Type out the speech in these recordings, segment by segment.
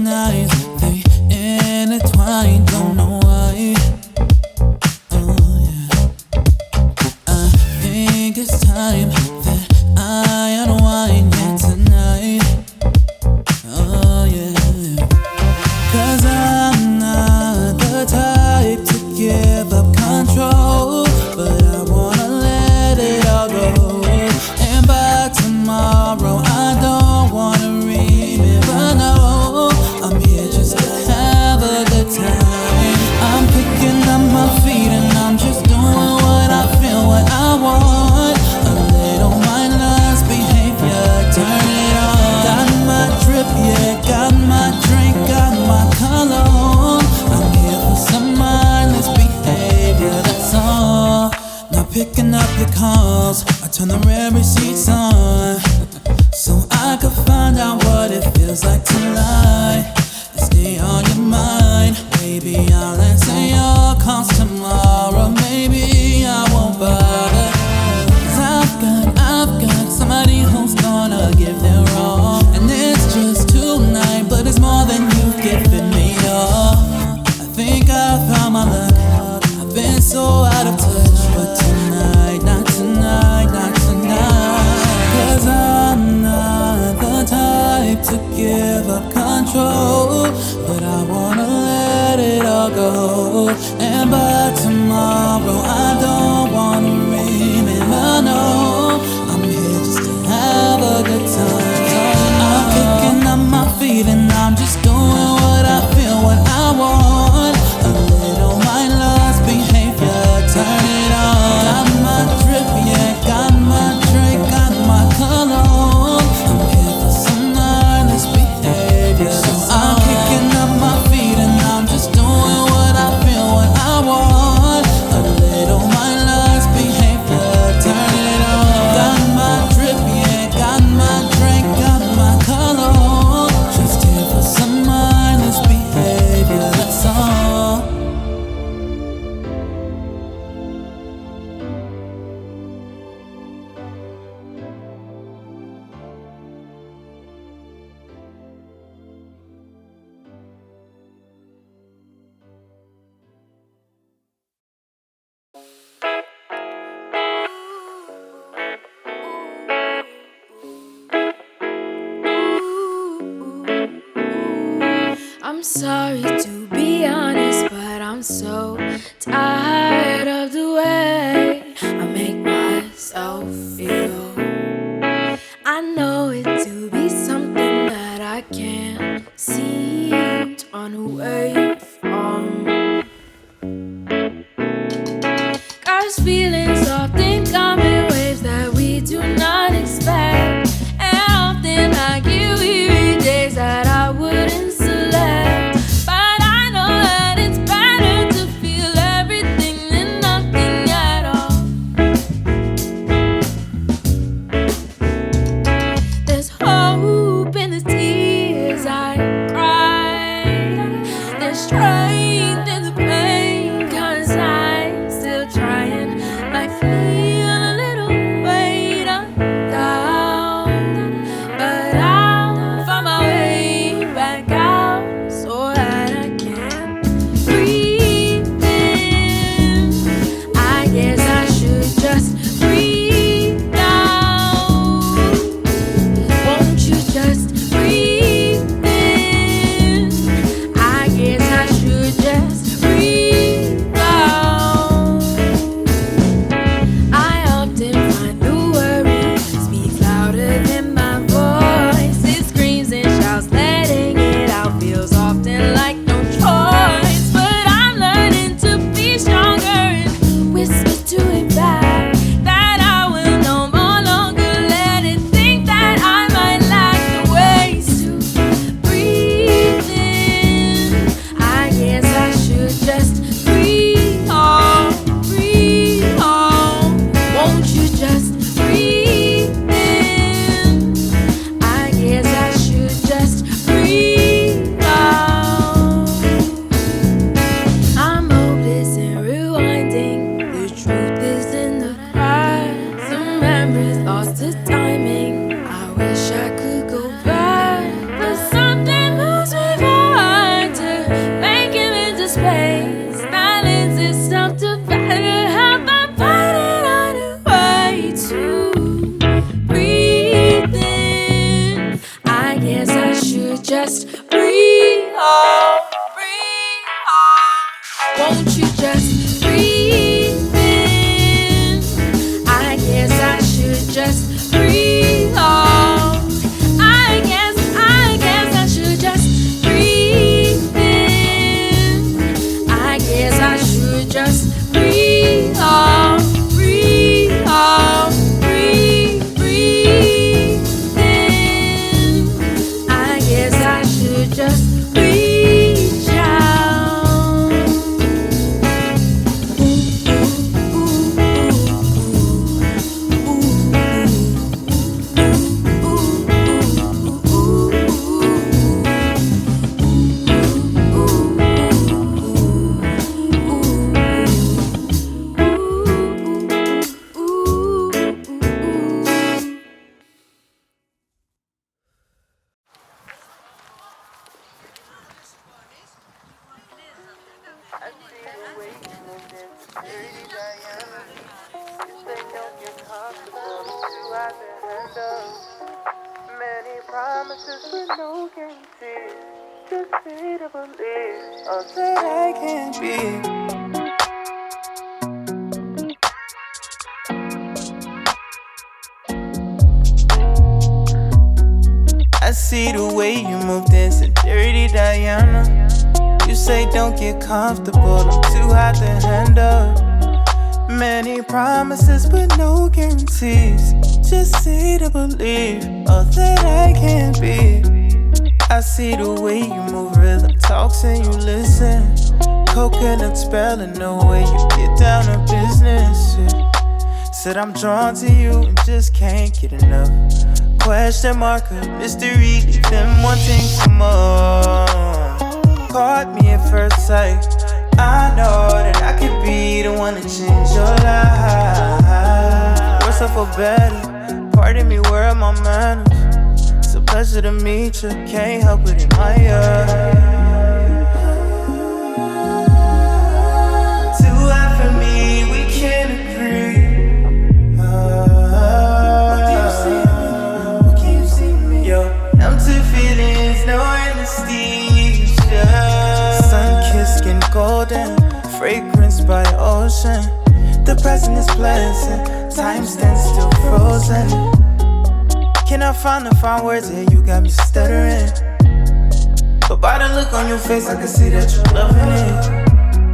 eyes, they intertwine, don't know why. Oh yeah, I think it's time that I unwind yet tonight. Oh yeah, 'cause I'm not the type to give up control, but I wanna let it all go. And by tomorrow I don't wanna remember, no. I'm here just to have a good time. I'm picking up my feet and I'm just doing what I feel, what I want. A little mindless behavior, turn it on. Got my drip, yeah, got my drink, got my cologne. I'm here for some mindless behavior, that's all. Not picking up your calls, I turn the red receipts on, so I could find out what it feels like to lie and stay on your mind. Maybe I'll answer your calls tomorrow, maybe I won't bother. 'Cause I've got somebody who's gonna give their all. And it's just tonight, but it's more than you've given me, oh. I think I found my luck, I've been so out of touch, but tonight, not tonight, not tonight. 'Cause I'm not the type to give up control, but I wanna let it all go. And by tomorrow I don't wanna remember, no. I'm here just to have a good time. I'm picking up my feet and I'm just doing what I feel, what I want. A little mindless behavior, turn it on. Got my drip, yeah, got my drink, got my cologne. I'm here for some mindless behavior, so I'm picking up my feet and I'm just doing what I feel, what I want. A little mindless behavior, turn it on. Got my drip, yeah, got my drink, got my cologne. Just here for some mindless behavior, that's all. I'm sorry to be honest, but I'm so tired of the way I make myself feel. I know it to be something that I can't seem to run away from. 'Cause feelings often come in waves that we do not expect, and often I get weary days that I wouldn't select. But I know that it's better to feel everything than nothing at all. There's hope in the tears I cry. There's strength in the pain, 'cause I'm still trying. Might feel a little weight up, down, but I'll find my way back out so that I can breathe in. I guess I should just breathe out. Won't you just guess I should just breathe. Oh, breathe. Oh. Won't you just breathe in? I guess I should just breathe. Oh, I guess I should just breathe in. I guess I should just breathe. Oh, breathe. Oh, breathe, breathe in. I guess I should just reach out. Many promises but no guarantees. Just say to believe all that I can be. I see the way you move, dancing dirty Diana. You say don't get comfortable, I'm too hot to handle. Many promises but no guarantees. Just say to believe all that I can be. I see the way you move, rhythm talks and you listen. Coconut spelling the way you get down to business. Yeah. Said I'm drawn to you and just can't get enough. Question mark, a mystery, leaving wanting some more. Caught me at first sight. I know that I could be the one to change your life. Worse off for better. Pardon me, where are my manners? It's a pleasure to meet you. Can't help but admire. Too high for me, we can't agree. What can you see me? Yo, I'm two feelings, no anesthesia. Sun-kissed skin golden, fragrance by ocean. The present is pleasant, time stands still frozen. Can I find the fine words? Yeah, you got me stuttering. But by the look on your face, I can see that you're loving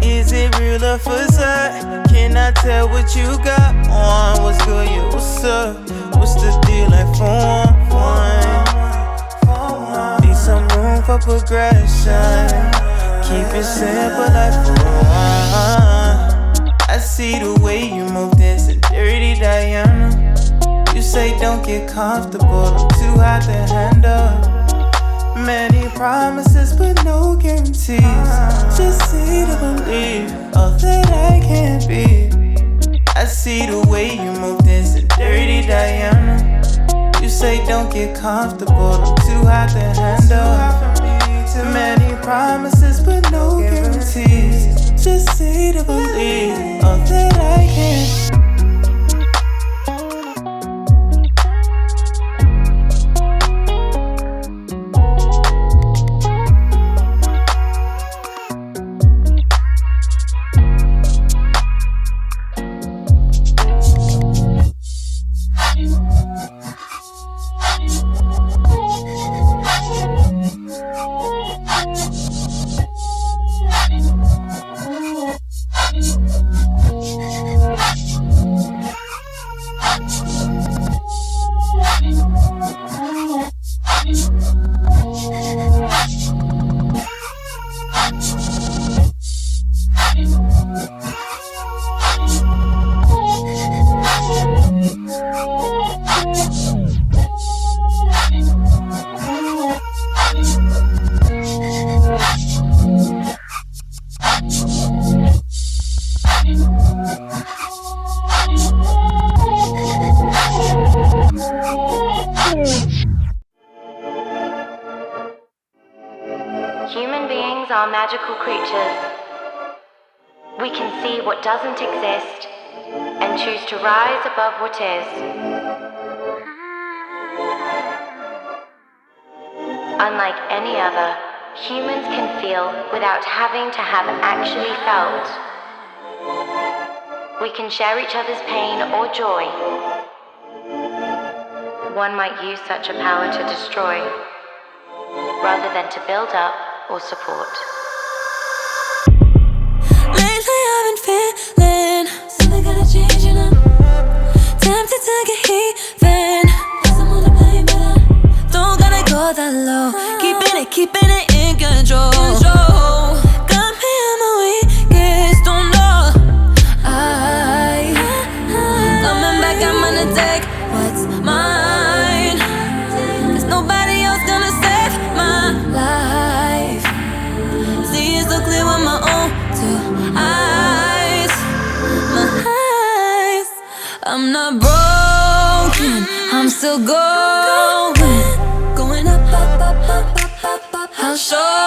it. Is it real or facade? Can I tell what you got on? What's good, yeah, what's up? What's the deal, like for one? Need some room for progression. Keep it simple, like for one. I see the way you move, dancing dirty Diana. You say don't get comfortable, I'm too hot to handle. Many promises but no guarantees. Just say to believe all that I can be. I see the way you move, dancing dirty Diana. You say don't get comfortable, I'm too hot to handle. Many promises but no guarantees. Just say to believe all that I can. Human beings are magical creatures. We can see what doesn't exist and choose to rise above what is. Unlike any other, humans can feel without having to have actually felt. We can share each other's pain or joy. One might use such a power to destroy, rather than to build up or support. Lately I've been feeling something gotta change, and I'm tempted to get even. Cause I'm on the plane, but I don't gotta go that low. Keeping it in control. Got me on my weakest, don't know. Coming back, I'm gonna take what's mine. There's nobody else gonna save my life. See it so clear with my own two eyes. My eyes. I'm not broken, I'm still going. Going up, up, up, up, up, up, up. I'll show